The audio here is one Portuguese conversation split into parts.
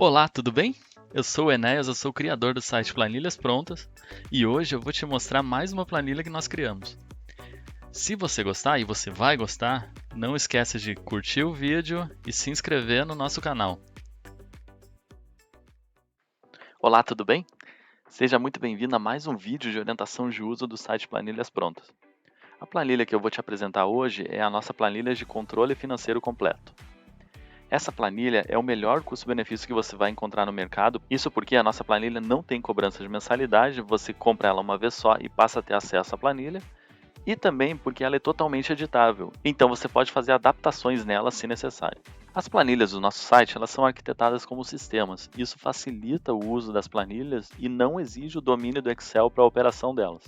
Olá, tudo bem? Eu sou o Enéas, eu sou o criador do site Planilhas Prontas e hoje eu vou te mostrar mais uma planilha que nós criamos. Se você gostar, e você vai gostar, não esquece de curtir o vídeo e se inscrever no nosso canal. Olá, tudo bem? Seja muito bem-vindo a mais um vídeo de orientação de uso do site Planilhas Prontas. A planilha que eu vou te apresentar hoje é a nossa planilha de controle financeiro completo. Essa planilha é o melhor custo-benefício que você vai encontrar no mercado, isso porque a nossa planilha não tem cobrança de mensalidade, você compra ela uma vez só e passa a ter acesso à planilha, e também porque ela é totalmente editável, então você pode fazer adaptações nela se necessário. As planilhas do nosso site elas são arquitetadas como sistemas, isso facilita o uso das planilhas e não exige o domínio do Excel para a operação delas.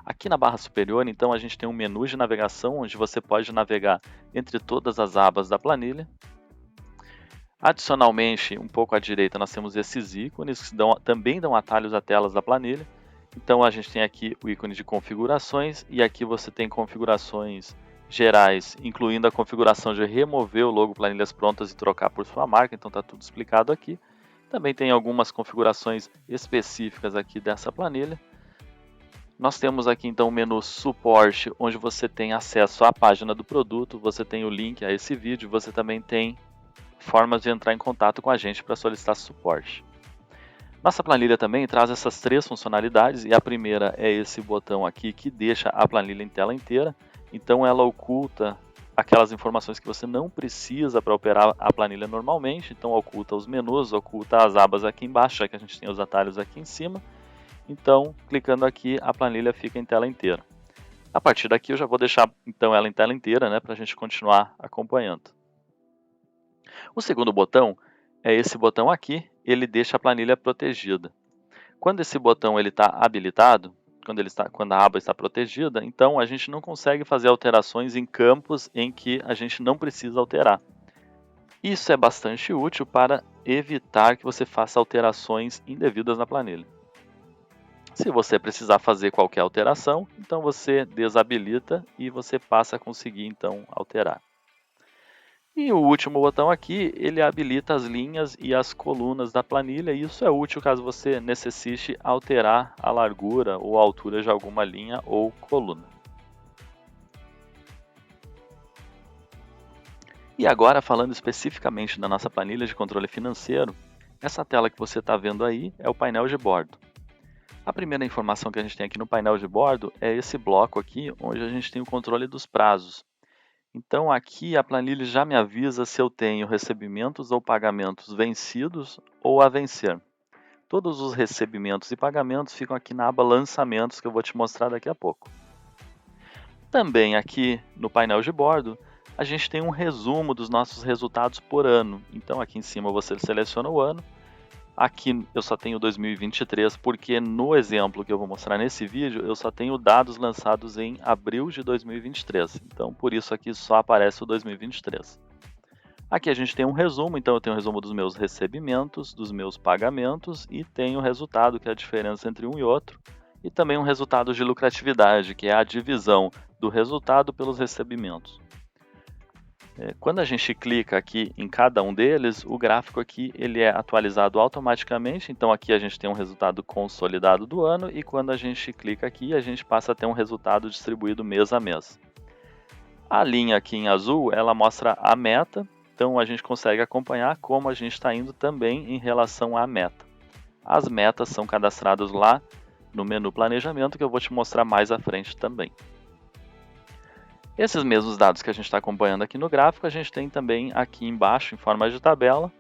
Aqui na barra superior, então, a gente tem um menu de navegação onde você pode navegar entre todas as abas da planilha. Adicionalmente, um pouco à direita, nós temos esses ícones que também dão atalhos a telas da planilha. Então, a gente tem aqui o ícone de configurações e aqui você tem configurações gerais, incluindo a configuração de remover o logo Planilhas Prontas e trocar por sua marca. Então, está tudo explicado aqui. Também tem algumas configurações específicas aqui dessa planilha. Nós temos aqui então o menu suporte, onde você tem acesso à página do produto, você tem o link a esse vídeo, você também tem formas de entrar em contato com a gente para solicitar suporte. Nossa planilha também traz essas três funcionalidades e a primeira é esse botão aqui que deixa a planilha em tela inteira. Então ela oculta aquelas informações que você não precisa para operar a planilha normalmente. Então oculta os menus, oculta as abas aqui embaixo, já que a gente tem os atalhos aqui em cima. Então clicando aqui a planilha fica em tela inteira. A partir daqui eu já vou deixar então ela em tela inteira, né, para a gente continuar acompanhando. O segundo botão é esse botão aqui, ele deixa a planilha protegida. Quando esse botão está habilitado, quando a aba está protegida, então a gente não consegue fazer alterações em campos em que a gente não precisa alterar. Isso é bastante útil para evitar que você faça alterações indevidas na planilha. Se você precisar fazer qualquer alteração, então você desabilita e você passa a conseguir então alterar. E o último botão aqui, ele habilita as linhas e as colunas da planilha, e isso é útil caso você necessite alterar a largura ou a altura de alguma linha ou coluna. E agora, falando especificamente da nossa planilha de controle financeiro, essa tela que você está vendo aí é o painel de bordo. A primeira informação que a gente tem aqui no painel de bordo é esse bloco aqui, onde a gente tem o controle dos prazos. Então aqui a planilha já me avisa se eu tenho recebimentos ou pagamentos vencidos ou a vencer. Todos os recebimentos e pagamentos ficam aqui na aba lançamentos que eu vou te mostrar daqui a pouco. Também aqui no painel de bordo a gente tem um resumo dos nossos resultados por ano. Então aqui em cima você seleciona o ano. Aqui eu só tenho 2023 porque no exemplo que eu vou mostrar nesse vídeo eu só tenho dados lançados em abril de 2023. Então por isso aqui só aparece o 2023. Aqui a gente tem um resumo, então eu tenho um resumo dos meus recebimentos, dos meus pagamentos e tenho o resultado, que é a diferença entre um e outro. E também um resultado de lucratividade, que é a divisão do resultado pelos recebimentos. Quando a gente clica aqui em cada um deles, o gráfico aqui ele é atualizado automaticamente. Então aqui a gente tem um resultado consolidado do ano e quando a gente clica aqui, a gente passa a ter um resultado distribuído mês a mês. A linha aqui em azul, ela mostra a meta, então a gente consegue acompanhar como a gente está indo também em relação à meta. As metas são cadastradas lá no menu planejamento, que eu vou te mostrar mais à frente também. Esses mesmos dados que a gente está acompanhando aqui no gráfico, a gente tem também aqui embaixo em forma de tabela.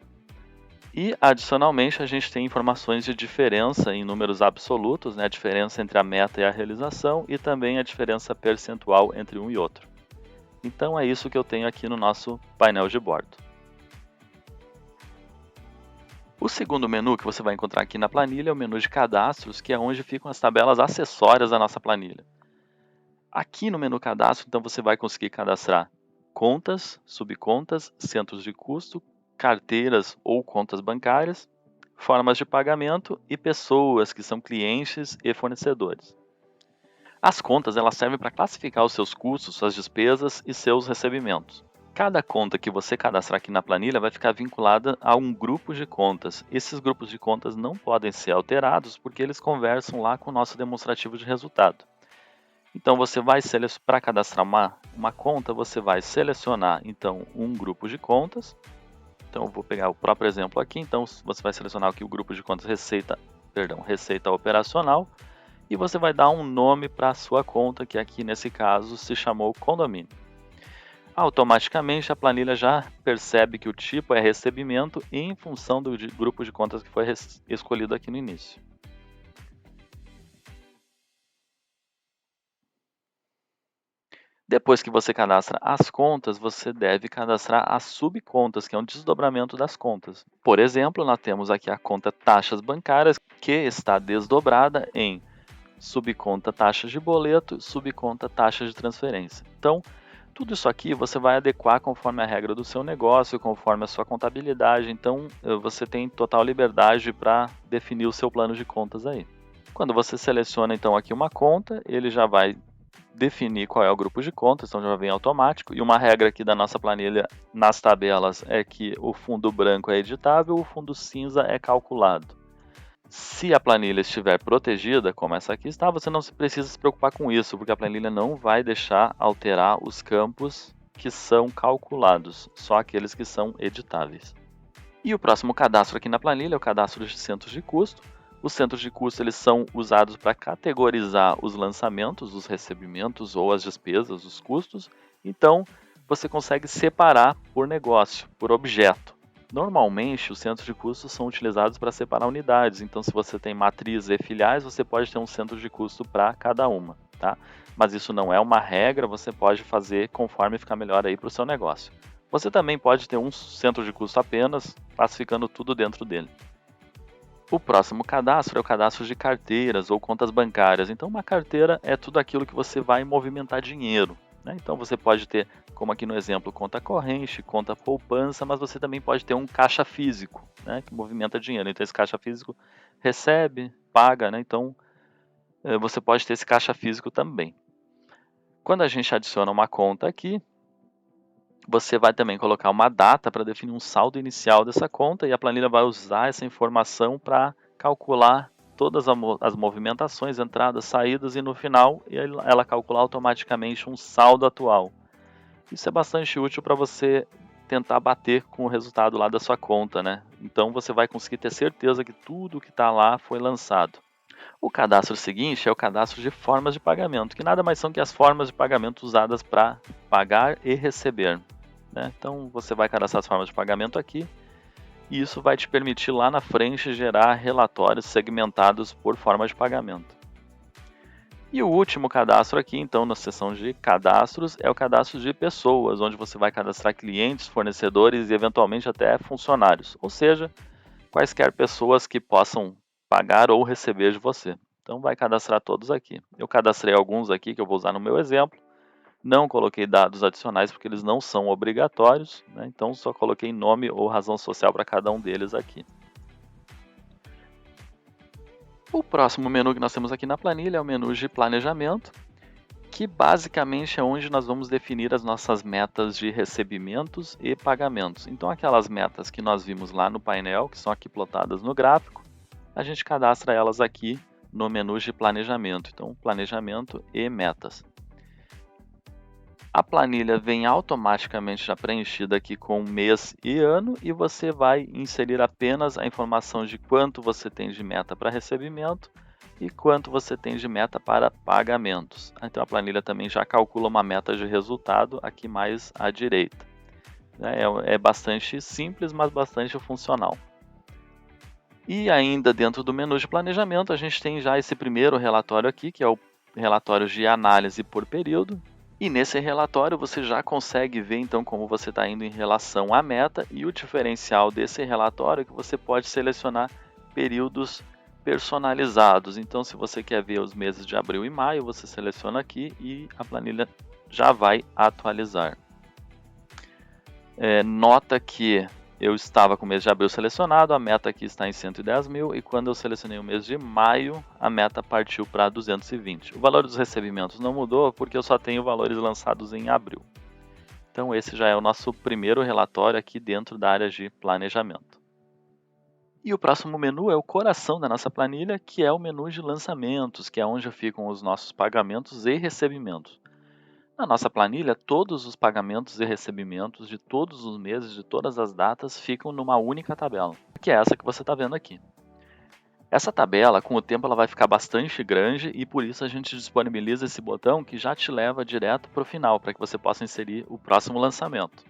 E, adicionalmente, a gente tem informações de diferença em números absolutos, né, a diferença entre a meta e a realização, e também a diferença percentual entre um e outro. Então é isso que eu tenho aqui no nosso painel de bordo. O segundo menu que você vai encontrar aqui na planilha é o menu de cadastros, que é onde ficam as tabelas acessórias da nossa planilha. Aqui no menu cadastro, então você vai conseguir cadastrar contas, subcontas, centros de custo, carteiras ou contas bancárias, formas de pagamento e pessoas que são clientes e fornecedores. As contas elas servem para classificar os seus custos, suas despesas e seus recebimentos. Cada conta que você cadastrar aqui na planilha vai ficar vinculada a um grupo de contas. Esses grupos de contas não podem ser alterados porque eles conversam lá com o nosso demonstrativo de resultado. Então você vai para cadastrar uma conta, você vai selecionar então um grupo de contas. Então eu vou pegar o próprio exemplo aqui. Então você vai selecionar aqui o grupo de contas receita operacional e você vai dar um nome para a sua conta, que aqui nesse caso se chamou condomínio. Automaticamente a planilha já percebe que o tipo é recebimento em função do grupo de contas que foi escolhido aqui no início. Depois que você cadastra as contas, você deve cadastrar as subcontas, que é um desdobramento das contas. Por exemplo, nós temos aqui a conta taxas bancárias, que está desdobrada em subconta taxas de boleto, subconta taxas de transferência. Então, tudo isso aqui você vai adequar conforme a regra do seu negócio, conforme a sua contabilidade. Então, você tem total liberdade para definir o seu plano de contas aí. Quando você seleciona então aqui uma conta, ele já vai definir qual é o grupo de contas, então já vem automático. E uma regra aqui da nossa planilha nas tabelas é que o fundo branco é editável, o fundo cinza é calculado. Se a planilha estiver protegida, como essa aqui está, você não precisa se preocupar com isso, porque a planilha não vai deixar alterar os campos que são calculados, só aqueles que são editáveis. E o próximo cadastro aqui na planilha é o cadastro de centros de custo. Os centros de custo eles são usados para categorizar os lançamentos, os recebimentos ou as despesas, os custos. Então, você consegue separar por negócio, por objeto. Normalmente, os centros de custos são utilizados para separar unidades. Então, se você tem matriz e filiais, você pode ter um centro de custo para cada uma, tá? Mas isso não é uma regra, você pode fazer conforme ficar melhor aí para o seu negócio. Você também pode ter um centro de custo apenas, classificando tudo dentro dele. O próximo cadastro é o cadastro de carteiras ou contas bancárias. Então, uma carteira é tudo aquilo que você vai movimentar dinheiro, né? Então, você pode ter, como aqui no exemplo, conta corrente, conta poupança, mas você também pode ter um caixa físico, né, que movimenta dinheiro. Então, esse caixa físico recebe, paga, né? Então, você pode ter esse caixa físico também. Quando a gente adiciona uma conta aqui, você vai também colocar uma data para definir um saldo inicial dessa conta e a planilha vai usar essa informação para calcular todas as movimentações, entradas, saídas e no final ela calcular automaticamente um saldo atual. Isso é bastante útil para você tentar bater com o resultado lá da sua conta, né? Então você vai conseguir ter certeza que tudo que está lá foi lançado. O cadastro seguinte é o cadastro de formas de pagamento, que nada mais são que as formas de pagamento usadas para pagar e receber, né? Então você vai cadastrar as formas de pagamento aqui e isso vai te permitir lá na frente gerar relatórios segmentados por forma de pagamento. E o último cadastro aqui, então, na seção de cadastros, é o cadastro de pessoas, onde você vai cadastrar clientes, fornecedores e eventualmente até funcionários, ou seja, quaisquer pessoas que possam pagar ou receber de você. Então vai cadastrar todos aqui. Eu cadastrei alguns aqui que eu vou usar no meu exemplo. Não coloquei dados adicionais porque eles não são obrigatórios, né? Então só coloquei nome ou razão social para cada um deles aqui. O próximo menu que nós temos aqui na planilha é o menu de planejamento, que basicamente é onde nós vamos definir as nossas metas de recebimentos e pagamentos. Então aquelas metas que nós vimos lá no painel, que são aqui plotadas no gráfico, a gente cadastra elas aqui no menu de planejamento. Então planejamento e metas. A planilha vem automaticamente já preenchida aqui com mês e ano e você vai inserir apenas a informação de quanto você tem de meta para recebimento e quanto você tem de meta para pagamentos. Então a planilha também já calcula uma meta de resultado aqui mais à direita. É bastante simples, mas bastante funcional. E ainda dentro do menu de planejamento a gente tem já esse primeiro relatório aqui, que é o relatório de análise por período. E nesse relatório você já consegue ver então como você está indo em relação à meta e o diferencial desse relatório é que você pode selecionar períodos personalizados. Então se você quer ver os meses de abril e maio, você seleciona aqui e a planilha já vai atualizar. Nota que eu estava com o mês de abril selecionado, a meta aqui está em 110 mil e quando eu selecionei o mês de maio, a meta partiu para 220. O valor dos recebimentos não mudou porque eu só tenho valores lançados em abril. Então esse já é o nosso primeiro relatório aqui dentro da área de planejamento. E o próximo menu é o coração da nossa planilha, que é o menu de lançamentos, que é onde ficam os nossos pagamentos e recebimentos. Na nossa planilha, todos os pagamentos e recebimentos de todos os meses, de todas as datas, ficam numa única tabela, que é essa que você está vendo aqui. Essa tabela, com o tempo, ela vai ficar bastante grande e por isso a gente disponibiliza esse botão que já te leva direto para o final, para que você possa inserir o próximo lançamento.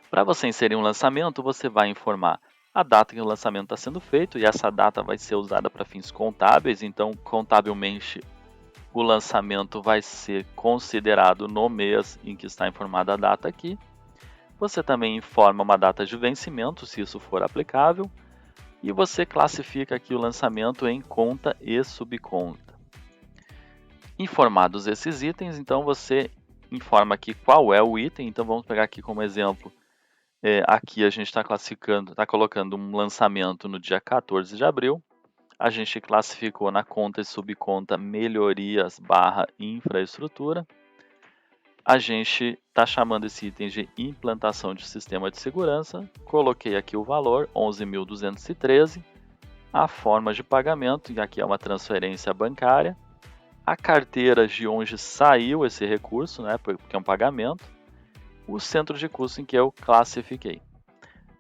Para você inserir um lançamento, você vai informar a data que o lançamento está sendo feito, e essa data vai ser usada para fins contábeis, então contabilmente o lançamento vai ser considerado no mês em que está informada a data aqui. Você também informa uma data de vencimento, se isso for aplicável, e você classifica aqui o lançamento em conta e subconta. Informados esses itens, então você informa aqui qual é o item. Então vamos pegar aqui como exemplo, aqui a gente está classificando, está colocando um lançamento no dia 14 de abril. A gente classificou na conta e subconta melhorias / infraestrutura. A gente está chamando esse item de implantação de sistema de segurança. Coloquei aqui o valor, 11.213. A forma de pagamento, e aqui é uma transferência bancária. A carteira de onde saiu esse recurso, né, porque é um pagamento. O centro de custo em que eu classifiquei.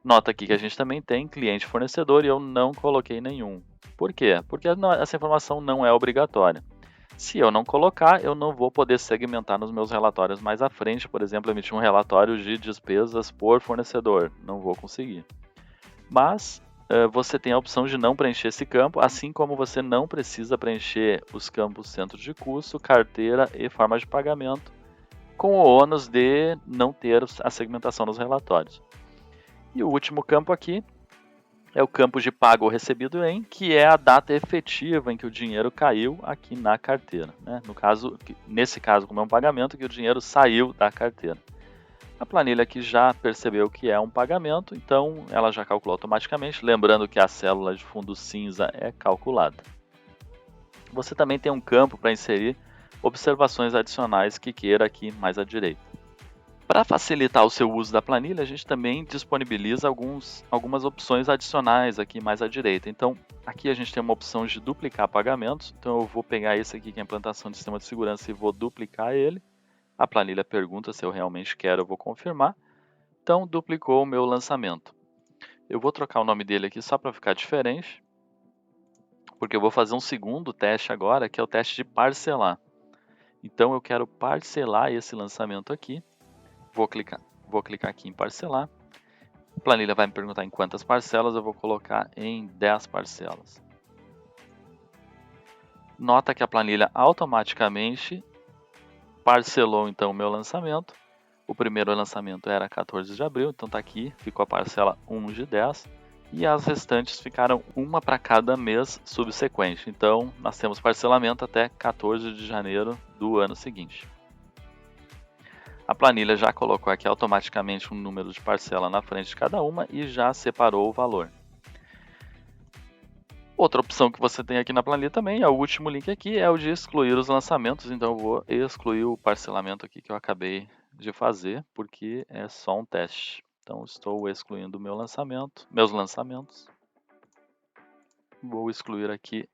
Nota aqui que a gente também tem cliente fornecedor e eu não coloquei nenhum. Por quê? Porque essa informação não é obrigatória. Se eu não colocar, eu não vou poder segmentar nos meus relatórios mais à frente, por exemplo, emitir um relatório de despesas por fornecedor. Não vou conseguir. Mas você tem a opção de não preencher esse campo, assim como você não precisa preencher os campos centro de custo, carteira e forma de pagamento, com o ônus de não ter a segmentação nos relatórios. E o último campo aqui é o campo de pago ou recebido em, que é a data efetiva em que o dinheiro caiu aqui na carteira, né? Nesse caso, como é um pagamento, que o dinheiro saiu da carteira. A planilha aqui já percebeu que é um pagamento, então ela já calculou automaticamente, lembrando que a célula de fundo cinza é calculada. Você também tem um campo para inserir observações adicionais que queira aqui mais à direita. Para facilitar o seu uso da planilha, a gente também disponibiliza algumas opções adicionais aqui mais à direita. Então, aqui a gente tem uma opção de duplicar pagamentos. Então, eu vou pegar esse aqui, que é a implantação de sistema de segurança, e vou duplicar ele. A planilha pergunta se eu realmente quero, eu vou confirmar. Então, duplicou o meu lançamento. Eu vou trocar o nome dele aqui só para ficar diferente, porque eu vou fazer um segundo teste agora, que é o teste de parcelar. Então, eu quero parcelar esse lançamento aqui. Vou clicar aqui em parcelar. A planilha vai me perguntar em quantas parcelas, eu vou colocar em 10 parcelas. Nota que a planilha automaticamente parcelou então o meu lançamento. O primeiro lançamento era 14 de abril, então está aqui, ficou a parcela 1 de 10. E as restantes ficaram uma para cada mês subsequente. Então nós temos parcelamento até 14 de janeiro do ano seguinte. A planilha já colocou aqui automaticamente um número de parcela na frente de cada uma e já separou o valor. Outra opção que você tem aqui na planilha também, é o último link aqui, é o de excluir os lançamentos. Então eu vou excluir o parcelamento aqui que eu acabei de fazer, porque é só um teste. Então estou excluindo meus lançamentos. Vou excluir aqui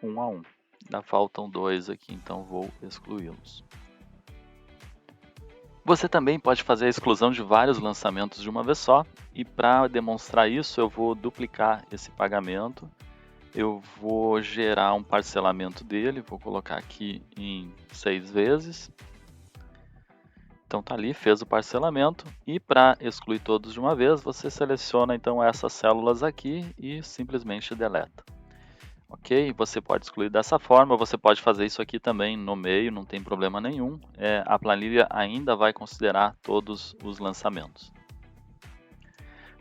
um a um. Ainda faltam 2 aqui, então vou excluí-los. Você também pode fazer a exclusão de vários lançamentos de uma vez só, e para demonstrar isso eu vou duplicar esse pagamento, eu vou gerar um parcelamento dele, vou colocar aqui em 6 vezes, então tá ali, fez o parcelamento, e para excluir todos de uma vez você seleciona então essas células aqui e simplesmente deleta. Ok, você pode excluir dessa forma, você pode fazer isso aqui também no meio, não tem problema nenhum. A planilha ainda vai considerar todos os lançamentos.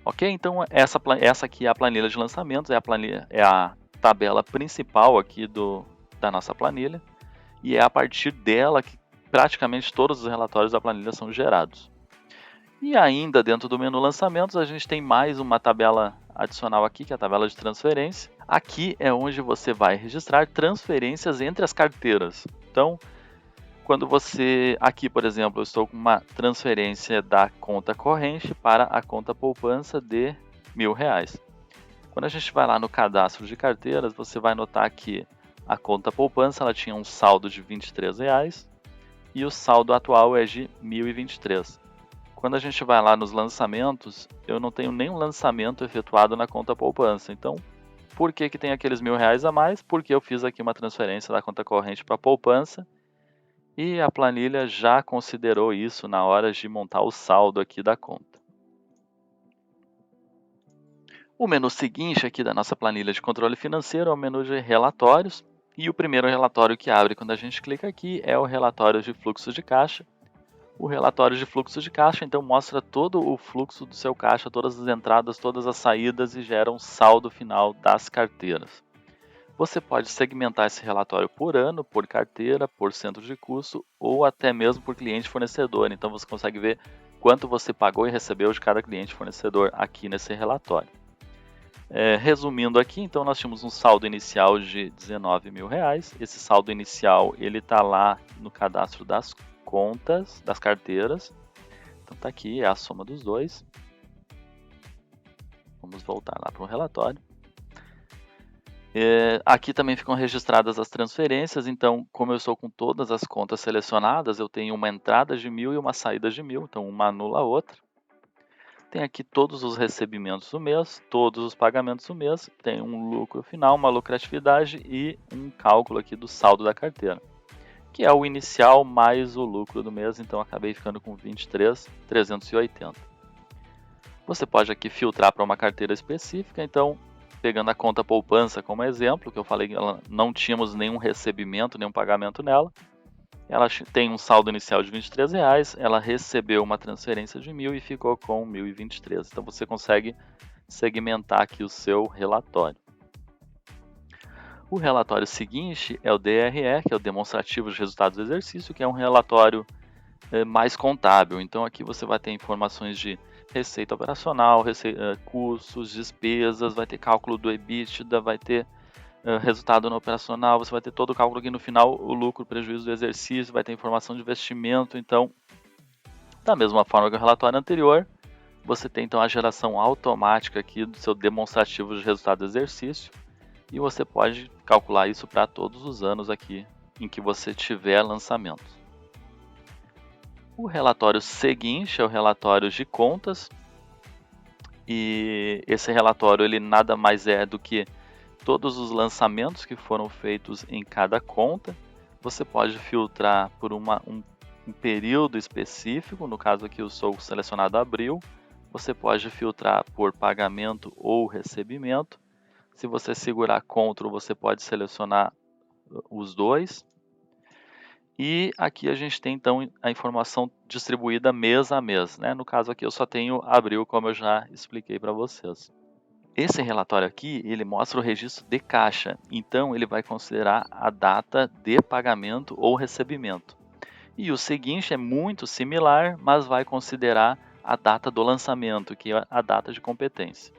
Ok, então essa aqui é a planilha de lançamentos, é a tabela principal aqui da nossa planilha. E é a partir dela que praticamente todos os relatórios da planilha são gerados. E ainda dentro do menu lançamentos, a gente tem mais uma tabela adicional aqui, que é a tabela de transferência. Aqui é onde você vai registrar transferências entre as carteiras. Então, quando você, aqui por exemplo, eu estou com uma transferência da conta corrente para a conta poupança de R$1.000. Quando a gente vai lá no cadastro de carteiras, você vai notar que a conta poupança ela tinha um saldo de R$23 e o saldo atual é de R$1.023. Quando a gente vai lá nos lançamentos, eu não tenho nenhum lançamento efetuado na conta poupança. Então, por que tem aqueles R$1.000 a mais? Porque eu fiz aqui uma transferência da conta corrente para a poupança e a planilha já considerou isso na hora de montar o saldo aqui da conta. O menu seguinte aqui da nossa planilha de controle financeiro é o menu de relatórios. E o primeiro relatório que abre quando a gente clica aqui é o relatório de fluxo de caixa. O relatório de fluxo de caixa, então, mostra todo o fluxo do seu caixa, todas as entradas, todas as saídas e gera um saldo final das carteiras. Você pode segmentar esse relatório por ano, por carteira, por centro de custo ou até mesmo por cliente fornecedor. Então, você consegue ver quanto você pagou e recebeu de cada cliente fornecedor aqui nesse relatório. Resumindo aqui, então nós tínhamos um saldo inicial de R$19.000. Esse saldo inicial ele está lá no cadastro das contas, das carteiras. Então está aqui, é a soma dos dois. Vamos voltar lá para o relatório. Aqui também ficam registradas as transferências, então como eu estou com todas as contas selecionadas, eu tenho uma entrada de R$1.000 e uma saída de R$1.000, então uma anula a outra. Tem aqui todos os recebimentos do mês, todos os pagamentos do mês, tem um lucro final, uma lucratividade e um cálculo aqui do saldo da carteira, que é o inicial mais o lucro do mês, então acabei ficando com 23.380. Você pode aqui filtrar para uma carteira específica, então pegando a conta poupança como exemplo, que eu falei que não tínhamos nenhum recebimento, nenhum pagamento nela. Ela tem um saldo inicial de R$23, ela recebeu uma transferência de R$1.000 e ficou com R$1.023. Então você consegue segmentar aqui o seu relatório. O relatório seguinte é o DRE, que é o demonstrativo de resultados do exercício, que é um relatório mais contábil. Então aqui você vai ter informações de receita operacional, custos, despesas, vai ter cálculo do EBITDA, vai ter resultado no operacional, você vai ter todo o cálculo aqui no final, o lucro, prejuízo do exercício, vai ter informação de investimento. Então, da mesma forma que o relatório anterior, você tem então a geração automática aqui do seu demonstrativo de resultado do exercício e você pode calcular isso para todos os anos aqui em que você tiver lançamentos. O relatório seguinte é o relatório de contas e esse relatório ele nada mais é do que todos os lançamentos que foram feitos em cada conta. Você pode filtrar por um período específico, no caso aqui eu sou selecionado abril. Você pode filtrar por pagamento ou recebimento. Se você segurar Ctrl, você pode selecionar os dois. E aqui a gente tem então a informação distribuída mês a mês, né? No caso aqui eu só tenho abril, como eu já expliquei para vocês. Esse relatório aqui, ele mostra o registro de caixa, então ele vai considerar a data de pagamento ou recebimento. E o seguinte é muito similar, mas vai considerar a data do lançamento, que é a data de competência.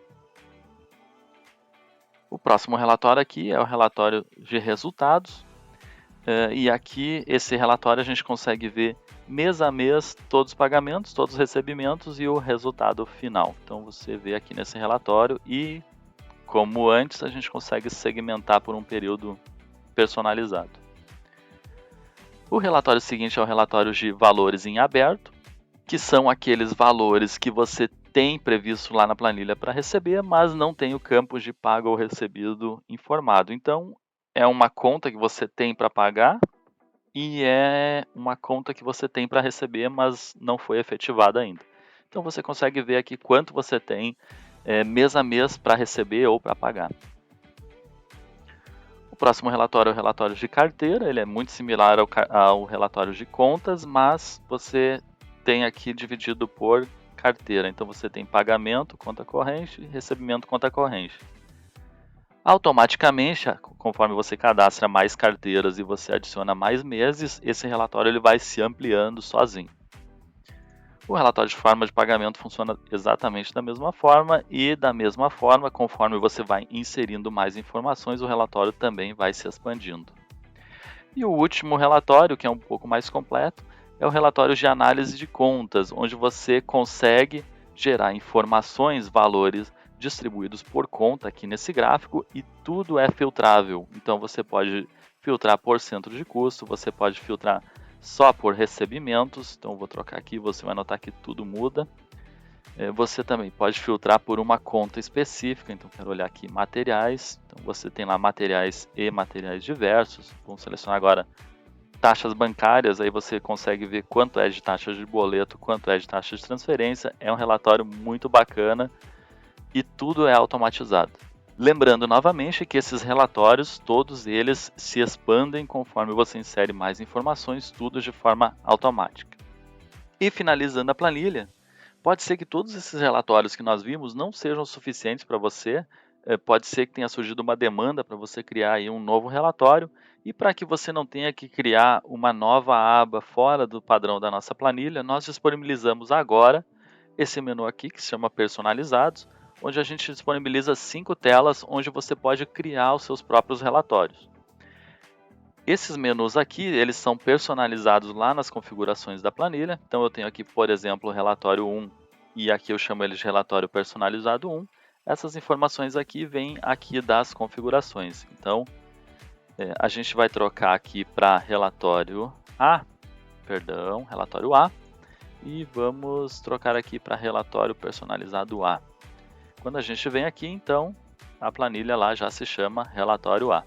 O próximo relatório aqui é o relatório de resultados, e aqui esse relatório a gente consegue ver mês a mês todos os pagamentos, todos os recebimentos e o resultado final. Então você vê aqui nesse relatório e, como antes, a gente consegue segmentar por um período personalizado. O relatório seguinte é o relatório de valores em aberto, que são aqueles valores que você tem previsto lá na planilha para receber, mas não tem o campo de pago ou recebido informado. Então, é uma conta que você tem para pagar e é uma conta que você tem para receber, mas não foi efetivada ainda. Então você consegue ver aqui quanto você tem mês a mês para receber ou para pagar. O próximo relatório é o relatório de carteira, ele é muito similar ao relatório de contas, mas você tem aqui dividido por carteira. Então você tem pagamento, conta corrente, recebimento, conta corrente. Automaticamente, conforme você cadastra mais carteiras e você adiciona mais meses, esse relatório ele vai se ampliando sozinho. O relatório de forma de pagamento funciona exatamente da mesma forma e da mesma forma, conforme você vai inserindo mais informações, o relatório também vai se expandindo. E o último relatório, que é um pouco mais completo, é o relatório de análise de contas, onde você consegue gerar informações, valores distribuídos por conta aqui nesse gráfico e tudo é filtrável. Então você pode filtrar por centro de custo, você pode filtrar só por recebimentos. Então vou trocar aqui, você vai notar que tudo muda. Você também pode filtrar por uma conta específica, então quero olhar aqui materiais, então você tem lá materiais e materiais diversos. Vamos selecionar agora taxas bancárias, aí você consegue ver quanto é de taxa de boleto, quanto é de taxa de transferência. É um relatório muito bacana e tudo é automatizado. Lembrando novamente que esses relatórios, todos eles se expandem conforme você insere mais informações, tudo de forma automática. E finalizando a planilha, pode ser que todos esses relatórios que nós vimos não sejam suficientes para você, pode ser que tenha surgido uma demanda para você criar aí um novo relatório, e para que você não tenha que criar uma nova aba fora do padrão da nossa planilha, nós disponibilizamos agora esse menu aqui que se chama Personalizados, onde a gente disponibiliza 5 telas onde você pode criar os seus próprios relatórios. Esses menus aqui, eles são personalizados lá nas configurações da planilha. Então eu tenho aqui, por exemplo, o relatório 1 e aqui eu chamo ele de relatório personalizado 1. Essas informações aqui vêm aqui das configurações. Então a gente vai trocar aqui para relatório A, relatório A, e vamos trocar aqui para relatório personalizado A. Quando a gente vem aqui, então, a planilha lá já se chama relatório A.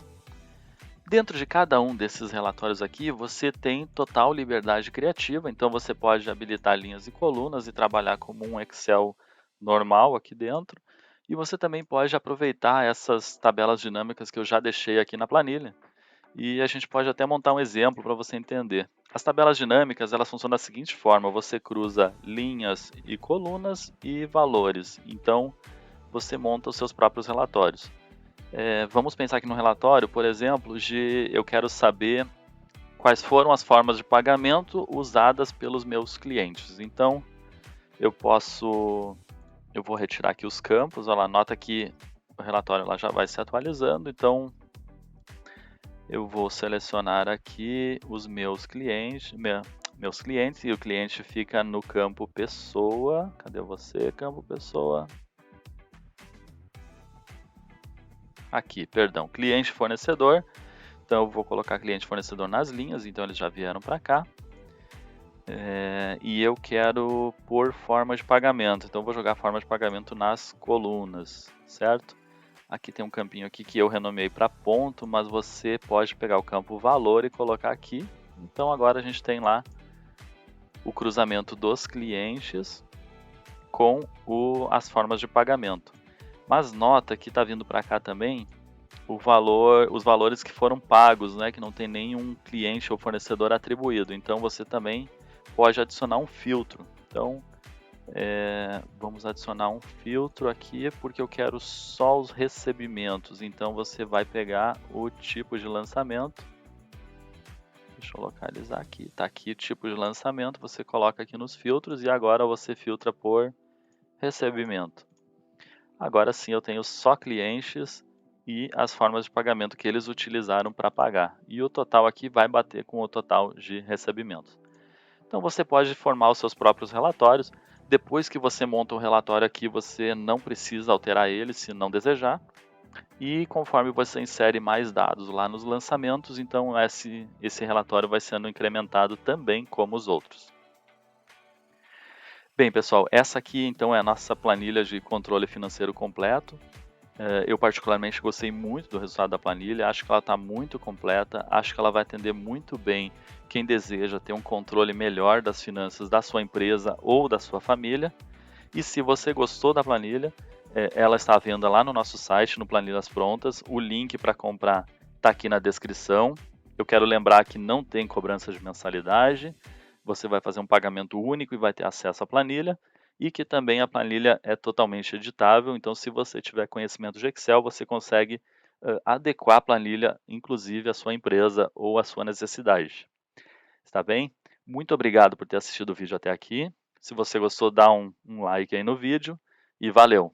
Dentro de cada um desses relatórios aqui, você tem total liberdade criativa, então você pode habilitar linhas e colunas e trabalhar como um Excel normal aqui dentro. E você também pode aproveitar essas tabelas dinâmicas que eu já deixei aqui na planilha. E a gente pode até montar um exemplo para você entender. As tabelas dinâmicas, elas funcionam da seguinte forma: você cruza linhas e colunas e valores. Então, você monta os seus próprios relatórios. Vamos pensar aqui no relatório, por exemplo, de eu quero saber quais foram as formas de pagamento usadas pelos meus clientes. Então, eu vou retirar aqui os campos, olha lá, nota que o relatório lá já vai se atualizando, então eu vou selecionar aqui os meus clientes, e o cliente fica no campo pessoa. Cadê você, campo pessoa? Aqui, perdão, cliente fornecedor. Então eu vou colocar cliente fornecedor nas linhas, então eles já vieram para cá. E eu quero por forma de pagamento, então eu vou jogar forma de pagamento nas colunas, certo? Aqui tem um campinho aqui que eu renomeei para ponto, mas você pode pegar o campo valor e colocar aqui. Então agora a gente tem lá o cruzamento dos clientes com as formas de pagamento. Mas nota que está vindo para cá também os valores que foram pagos, né, que não tem nenhum cliente ou fornecedor atribuído. Então você também pode adicionar um filtro. Então vamos adicionar um filtro aqui porque eu quero só os recebimentos. Então você vai pegar o tipo de lançamento. Deixa eu localizar aqui. Está aqui o tipo de lançamento. Você coloca aqui nos filtros e agora você filtra por recebimento. Agora sim eu tenho só clientes e as formas de pagamento que eles utilizaram para pagar. E o total aqui vai bater com o total de recebimentos. Então você pode formar os seus próprios relatórios. Depois que você monta o relatório aqui, você não precisa alterar ele se não desejar. E conforme você insere mais dados lá nos lançamentos, então esse relatório vai sendo incrementado também como os outros. Bem, pessoal, essa aqui então é a nossa planilha de controle financeiro completo. Eu particularmente gostei muito do resultado da planilha, acho que ela está muito completa, acho que ela vai atender muito bem quem deseja ter um controle melhor das finanças da sua empresa ou da sua família. E se você gostou da planilha, ela está à venda lá no nosso site, no Planilhas Prontas. O link para comprar está aqui na descrição. Eu quero lembrar que não tem cobrança de mensalidade, você vai fazer um pagamento único e vai ter acesso à planilha. E que também a planilha é totalmente editável, então se você tiver conhecimento de Excel, você consegue adequar a planilha, inclusive à sua empresa ou à sua necessidade. Está bem? Muito obrigado por ter assistido o vídeo até aqui. Se você gostou, dá um like aí no vídeo e valeu!